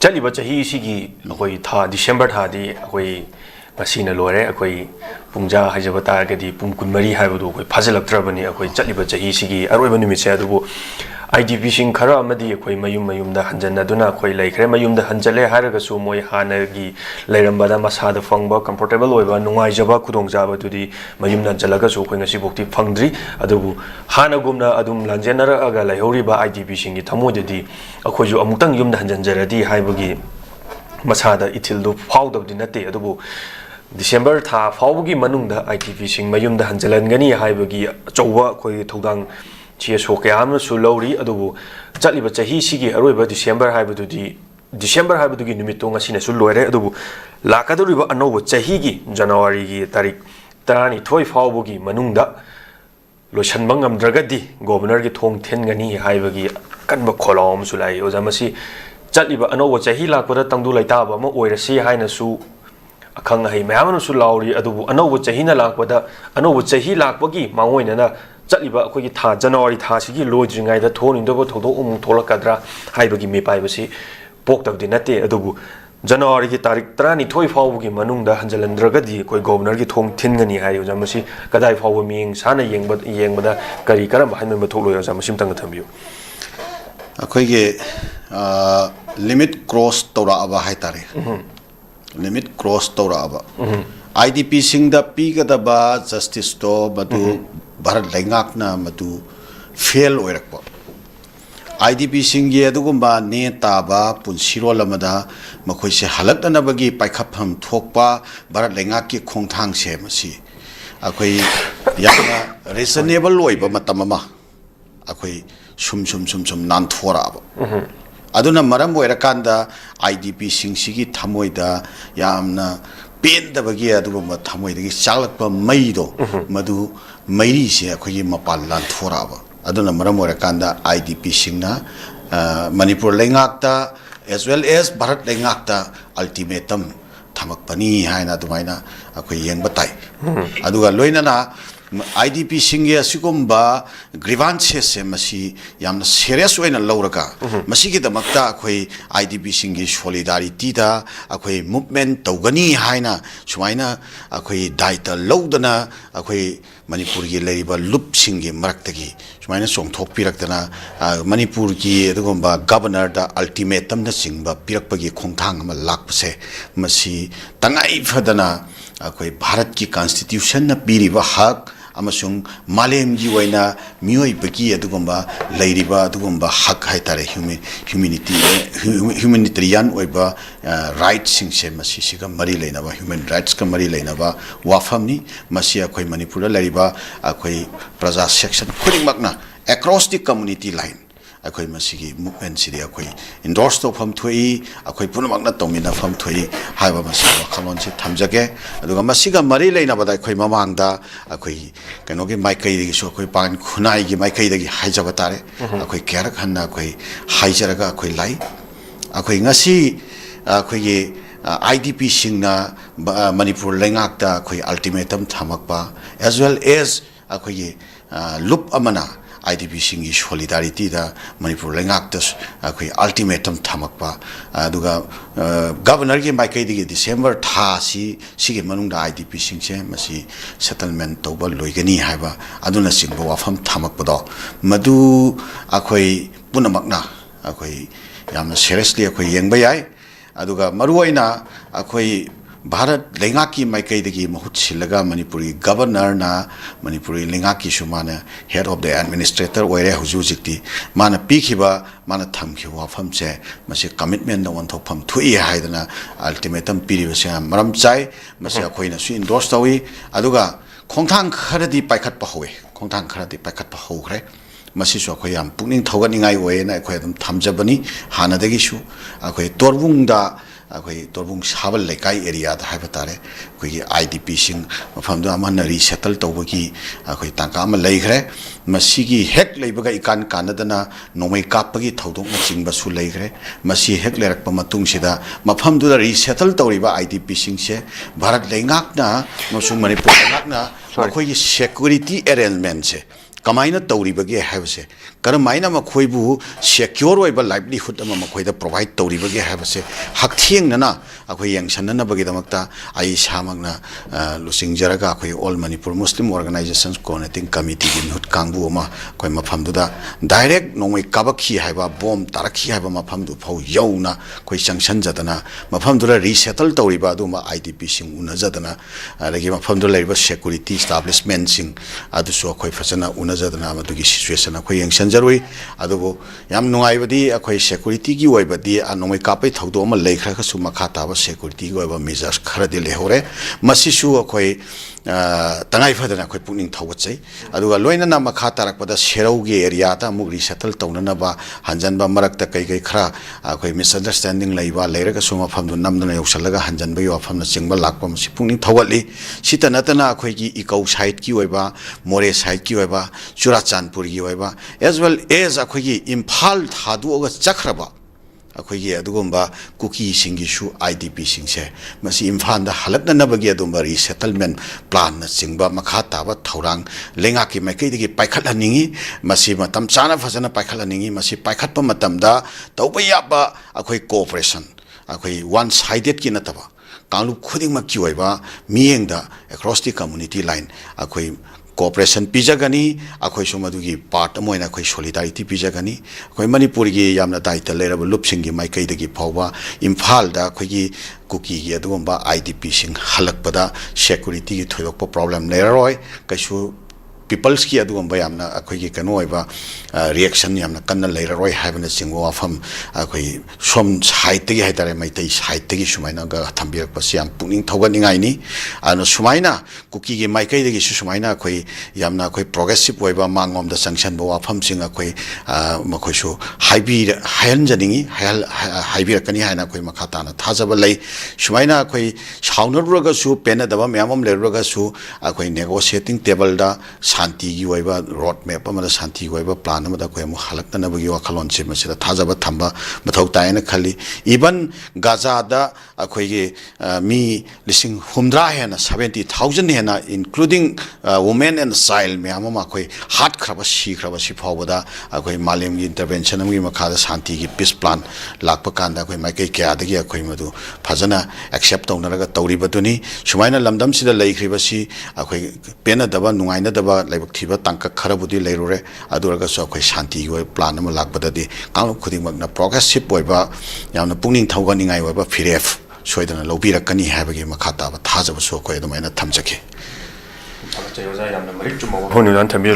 चलिबा चाही सिगी अखोई था डिसेंबर थादी अखोई मसीना लोरे अखोई पुंजा हाइजबा तारगदी पुंग कुनमरी हाइबदो अखोई फाजलक्त्रबनी अखोई चलिबा चाही सिगी अरोइबा निमिसे अदुबो आईडीपी सिंग खरा अमदी अखोई मयुम हंजनदुना अखोई लैखरे मयुमदा हंजले हारगसु मोय हानगी लैरंबदा मसादा फंगबा कंफर्टेबल ओइबा नुंगाइजबा खुदोंजाबदुदी मयुमदा हंजलगसु अखोई ngasi bokti phangdri adubu hanagumna adum lanjenaraga laihoriba IDP सिंगी थमोददी अखोइजु अमुक्तंग युमदा हंजनजरदी हाइबगी मसादा इथिलदु फाउदबदि नते अदुबु डिसेंबर था फाउबगी मनुंगदा आईडीपी सिंग मयुमदा हंजलनगनी हाइबगी चौवा अखोई थौदांग चेसो कयामसु लौरी अदुबु चलिबा चाही सिगी अरोइबा डिसेंबर हाइबदुगी निमित्तो ngasiनासु लोइरे अदुबु लाकादोरिबा अनौबा चाहीगी जनवरी की तारीख 12 फाउबगी मनुंगदा लोइसनबा ngamdragadi गवर्नर की थोंग थेनगनी हाइबगी कनबा खोलामसु लाई ओजामसी चलिबा अनौबा चाही लाकपदा तंगदु लैताबा अमा ओइरसी हाइनासु अखंग हई मयामनुसु लाउरी अदुबु अनौबा चाहीना लाकपदा अनौबा चाही लाकपगी मांगोइनना चलिबा अखोगी था जनवरी था सिगी लोइद्रिङाइदा थोनिंदबो थोदो उमुं थोलकद्रा हाइबगी मेपाइबसी पोक्तबदि नते अदुबु जनवरी की तारीख 12 फाउबगी मनुंगदा हंजलंद्रगदी कोई गवर्नर की थोंग थिनगनी हायो जामसी कदाइ फाउब मिंग साना येंगबदा करी करम हाइमेंब थोकलोय जामसी तंग थंबियो अखोगी लिमिट क्रॉस तौराबा हाइतारे लिमिट क्रॉस तौराबा आईडीपी सिंगदा पीगदबा जस्टिस तो बदु भारत लैंगाकना मदु फेल ओइरकपा आईडीपी सिंगे अदुगुंबा ने ताबा पुनसिरोल अमदा मखोइसे हलक्तनबगी पाइखफम थोकपा भारत लैंगाकी खोंथांग से मसी अखोई याना रीजनेबल ओइबा मतम अमा अखोई सुम नानथोराबा अदुना मरम ओइरकांदा आईडीपी सिंगसिगी थमोइदा यामना पेंदबगी अदुगुंबा थमोइदगी चालकपा मईदो मदु मईरी से अखोई मपाल लानथोराबा अदुना मरम ओइरकांदा आईडीपी सिंगना मणिपुर लैंगाकता एज वेल एज भारत लैंगाकता अल्टीमेटम थमकपनी हाइना दुमाइना अखोई येंगबा ताई अदुगा लोइनाना आईडीपी सिंगे असिगुंबा ग्रीवांसेस से मसी यामना सीरियस ओइना लौरका मसीगी दमक्ता अखोई आईडीपी सिंगे सॉलिडारिटी दा अखोई मूवमेंट तौगनी हाइना सुमाइना अखोई दायित्व लौदना अखोई मणिपुर की लेरिबा लुप सिंगे मरक्तगी सुमाइना सोंगथोकपिरक्तना मणिपुर की अदुगुंबा गवर्नर दा अल्टीमेटम ना सिंगबा पिरक्पगी खोंथांग अमा लाक्पसे मसी तंगाई फदना अखोई भारत की कॉन्स्टिट्यूशन ना पीरिबा हक अमसुंग मालेम की वैना मियोइबगी अदुगुंबा लैरिबा अदुगुंबा हक हाइतारे ह्यूमैनिटेरियन ओइबा राइट्स सिंगसे मसी सिगा मरी लेनाबा ह्यूमन राइट्स का मरी लेनाबा वाफमनी मसी अखोई मणिपुर लैरिबा अखोई प्रजा सेक्शन खुदिंगमकना अक्रॉस द कम्युनिटी लाइन अखोई मसीगी मूवमेंट सिदि अखोई इंडोर्स तो फम थोई अखोई पुनमकना तोमिना फम थोई हाइबा मसी वखलोन से थमजगे अदुगा मसीगा मरी लेनाबदा अखोई ममांगदा अखोई कनोगे माइकैदगी सो अखोई पान खुनाइगी माइकैदगी हाइजबा तारे अखोई केरक हन्ना अखोई हाइजरगा अखोई लाई अखोई ngasi अखोई आईडीपी सिंगना मणिपुर लैंगाकता अखोई अल्टीमेटम थमकपा एज वेल एज अखोई लुप अमना आईडीपी सिंगी सॉलिडारिटी दा मणिपुर लैंगाकता अखोई अल्टीमेटम थमकपा अदुगा गवर्नर की माइकैदगी डिसेंबर था सिगे मनुंगदा आईडीपी सिंगसे मसी सेटलमेंट तौबा लोइगनी हाइबा अदुना सिंगबा वाफम थमकपदो मदु अखोई पुनमकना अखोई यामना सीरियसली अखोई येंगबा याय अदुगा मरुओइना अखोई भारत लैंगाकी माइकैदगी महुत सिलगा मणिपुरी गवर्नर ना Manipuri लैंगाकी Sumana head of the administrator ओइरे हुजुजिक्ति माना पीखिबा माना थमखि वाफम से मसे कमिटमेंट न वंथोफम थुई हाइदना अल्टीमेटम पीरिबसे मरम चाइ मसे अखोइना सु इंडोर्स तौई अदुगा खोंथांग खरदी पाइखत पहवे खोंथांग खरदी पाइखत पहौखरे मसीसु अखोइ याम पुनिंग थौगनिङाइ ओइना अखोइ अदुम थमजबनी हानदगिसु अखोइ तोरबुंगदा अखोइ तोरबुंग साबल लेकाई एरिया दा हाइबा तारे अखोइ आईडीपी सिंग मफमदो अमन रिसेटल तौबगी अखोइ तांका अम लैखरे मसीगी हेक लैबगा इकान कानदना नोमै कापगी थौदोक चिंगबसु लैखरे मसी हेक लेरकपा मतुंगसिदा मफमदो रिसेटल तौरिबा आईडीपी सिंगसे भारत लैंगाकना मसु मणिपुर लैंगाकना अखोइ सेक्युरिटी अरेंजमेंट से कमाइना तौरिबगे हाइबसे ꯀꯔꯝꯍꯥꯏꯅ ꯃꯈꯣꯏꯕꯨ ꯁꯦꯀ꯭ꯌꯣꯔ ꯑꯣꯏꯕ ꯂꯥꯏꯚꯂꯤꯍꯨꯗ ꯑꯃ ꯃꯈꯣꯏꯗ ꯄ꯭ꯔꯣꯚꯥꯏꯗ ꯇꯧꯔꯤꯕꯒꯦ ꯍꯥꯏꯕꯁꯦ ꯍꯛꯊꯦꯡꯅꯅ ꯑꯩꯈꯣꯏ ꯌꯦꯡꯁꯤꯟꯅꯅꯕꯒꯤꯗꯃꯛꯇ ꯑꯩ ꯏꯁꯥꯃꯛꯅ ꯂꯨꯆꯤꯡꯖꯔꯒ ꯑꯩꯈꯣꯏ ꯑꯣꯜ ꯃꯅꯤꯄꯨꯔ ꯃꯨꯁꯂꯤꯝ ꯑꯣꯔꯒꯅꯥꯏꯖꯦꯁꯟꯁ ꯀꯣꯑꯣꯔꯗꯤꯅꯦꯇꯤꯡ ꯀꯃꯤꯇꯤꯒꯤ ꯃꯤꯍꯨꯠ ꯀꯥꯡꯕꯨ ꯑꯃ ꯑꯩꯈꯣꯏ ꯃꯐꯝꯗꯨꯗ ꯗꯥꯏꯔꯦꯛ ꯅꯣꯡꯃꯩ ꯀꯥꯞꯄꯛꯈꯤ ꯍꯥꯏꯕ ꯕꯣꯝ ꯇꯥꯔꯛꯈꯤ ꯍꯥꯏꯕ ꯃꯐꯝꯗꯨ ꯐꯥꯎ ꯌꯧꯅ ꯑꯩꯈꯣꯏ ꯆꯪꯁꯟꯖꯗꯅ ꯃꯐꯝꯗꯨꯗ ꯔꯤꯁꯦꯇꯜ ꯇꯧꯔꯤꯕ ꯑꯗꯨꯒꯨꯝꯕ IDPꯁꯤꯡ ꯎꯅꯖꯗꯅ ꯑꯗꯒꯤ ꯃꯐꯝꯗꯨꯗ ꯂꯩꯔꯤꯕ ꯁꯦꯀꯨꯔꯤꯇꯤ ꯏꯁꯇꯥꯕ꯭ꯂꯤꯁꯃꯦꯟꯁꯤꯡ ꯑꯗꯨꯁꯨ ꯑꯩꯈꯣꯏ ꯐꯖꯅ ꯎꯅꯖꯗꯅ ꯃꯗꯨꯒꯤ ꯁꯤꯆꯨꯋꯦꯁꯟ ꯑꯩꯈꯣꯏ ꯌꯦꯡꯁꯤꯟꯖꯔꯨꯏ ꯑꯗꯨꯕꯨ ꯌꯥꯝ ꯅꯨꯡꯉꯥꯏꯕꯗꯤ ꯑꯩꯈꯣꯏ ꯁꯦꯀꯨꯔꯤꯇꯤꯒꯤ ꯑꯣꯏꯕꯗꯤ ꯅꯣꯡꯃꯩ ꯀꯥꯞꯄꯩ ꯊꯧꯗꯣꯛ ꯑꯃ ꯂꯩꯈ꯭ꯔꯒꯁꯨ ꯃꯈꯥ ꯇꯥꯕ ꯁꯦꯀꯨꯔꯤꯇꯤꯒꯤ ꯑꯣꯏꯕ ꯃꯦꯖꯔꯁ ꯈꯔꯗꯤ ꯂꯩꯍꯧꯔꯦ ꯃꯁꯤꯁꯨ ꯑꯩꯈꯣꯏ ꯇꯉꯥꯏ ꯐꯗꯅ ꯑꯩꯈꯣꯏ ꯄꯨꯛꯅꯤꯡ ꯊꯧꯒꯠꯆꯩ ꯑꯗꯨꯒ ꯂꯣꯏꯅꯅ ꯃꯈꯥ ꯇꯥꯔꯛꯄꯗ ꯁꯦꯔꯧꯒꯤ ꯑꯦꯔꯤꯌꯥꯗ ꯑꯃꯨꯛ ꯔꯤꯁꯦꯇꯜ ꯇꯧꯅꯅꯕ ꯍꯟꯖꯟꯕ ꯃꯔꯛꯇ ꯀꯩ ꯈꯔ ꯑꯩꯈꯣꯏ ꯃꯤꯁꯑꯟꯗꯔꯁꯇꯦꯟꯗꯤꯡ ꯂꯩꯕ ꯂꯩꯔꯒꯁꯨ ꯃꯐꯝꯗꯨ ꯅꯝꯗꯅ ꯌꯧꯁꯜꯂꯒ ꯍꯟꯖꯟꯕꯒꯤ ꯋꯥꯐꯝꯅꯆꯤꯡꯕ ꯂꯥꯛꯄ ꯃꯁꯤ ꯄꯨꯛꯅꯤꯡ ꯊꯧꯒꯠꯂꯤ ꯁꯤꯇ ꯅꯠꯇꯅ ꯑꯩꯈꯣꯏꯒꯤ ꯏꯀꯧ ꯁꯥꯏꯠꯀꯤ ꯑꯣꯏꯕ ꯃꯣꯔꯦ ꯁꯥꯏꯠꯀꯤ ꯑꯣꯏꯕ ꯆꯨꯔꯥꯆꯥꯟꯄꯨꯔꯒꯤ ꯑꯣꯏꯕ ꯑꯦꯖ ꯋꯦꯜ ꯑꯦꯖ ꯑꯩꯈꯣꯏꯒꯤ ꯏꯝꯐꯥꯜ ꯊꯥꯗꯣꯛꯑꯒ ꯆꯠꯈ꯭ꯔꯕ ꯑꯩꯈꯣꯏꯒꯤ ꯑꯗꯨꯒꯨꯝꯕ ꯀꯨꯀꯤꯁꯤꯡꯒꯤꯁꯨ IDPꯁꯤꯡꯁꯦ ꯃꯁꯤ ꯏꯝꯐꯥꯜꯗ ꯍꯜꯂꯛꯅꯅꯕꯒꯤ ꯑꯗꯨꯝꯕ ꯔꯤꯁꯦꯇꯜꯃꯦꯟ ꯄ꯭ꯂꯥꯟꯅꯆꯤꯡꯕ ꯃꯈꯥ ꯇꯥꯕ ꯊꯧꯔꯥꯡ ꯂꯩꯉꯥꯛꯀꯤ ꯃꯥꯏꯀꯩꯗꯒꯤ ꯄꯥꯏꯈꯠꯍꯟꯅꯤꯡꯉꯤ ꯃꯁꯤ ꯃꯇꯝ ꯆꯥꯅ ꯐꯖꯅ ꯄꯥꯏꯈꯠꯍꯟꯅꯤꯡꯉꯤ ꯃꯁꯤ ꯄꯥꯏꯈꯠꯄ ꯃꯇꯝꯗ ꯇꯧꯕ ꯌꯥꯕ ꯑꯩꯈꯣꯏ ꯀꯣꯑꯣꯄꯔꯦꯁꯟ ꯑꯩꯈꯣꯏ ꯋꯥꯟ ꯁꯥꯏꯗꯦꯗꯀꯤ ꯅꯠꯇꯕ ꯀꯥꯡꯂꯨꯞ ꯈꯨꯗꯤꯡꯃꯛꯀꯤ ꯑꯣꯏꯕ ꯃꯤꯠꯌꯦꯡꯗ ꯑꯦꯀ꯭ꯔꯣꯁ ꯗꯤ ꯀꯝꯃꯨꯅꯤꯇꯤ ꯂꯥꯏꯟ ꯑꯩꯈꯣꯏ cooperation pijagani akhoi sumadugi part amoina akhoi solidarity pijagani akhoi manipurgi yamna daita leraba lupsingi maikai dagi phawba imphal da akhoi gi kuki gi adugomba IDP sing halakpada security gi thoidokpa problem leroi kaisu peoples ki adugomba yamna akhoi gi kano oiba reaction yamna kanna leroi habana singwa wafam akhoi som side gi haitare maitai side gi sumaina ga thambirak pasiam puning thoganingai ni ano sumaina kuki gi maikai gi sumaina akhoi yamna akhoi progressive oiba mangom da sanction bo wafam sing akhoi makhoi su hayanjaningi haibirakani haina akhoi makhata na thajaba lei sumaina akhoi saunaruraga su penadaba myamam leruraga su akhoi negotiating table da shanti gi oiba road map amada shanti gi oiba plan amada akhoi mu halakna bagi wakhalon se masida thajaba thamba mathau taina khali even gaza da akhoi gi mi lising humdra hena 70,000 hena including women and child myamama akhoi hat khraba si phawada akhoi malem gi intervention amgi makhada shanti gi peace plan lakpa kanda akhoi maikai kya dagi akhoi madu phajana accept tawnaraga tawribaduni sumaina lamdam sida leikhriba si akhoi pena daba nungaina daba laibak thiba tangka kharabudi leirure aduraga so akhoi shanti gi plan ama lakpadadi kanglup khudingmakna progressive oiba yamna pungning thawganingai oiba firef soidana lobirakani habagi makhata ba thajaba so akhoi adumaina thamjake honun an thambi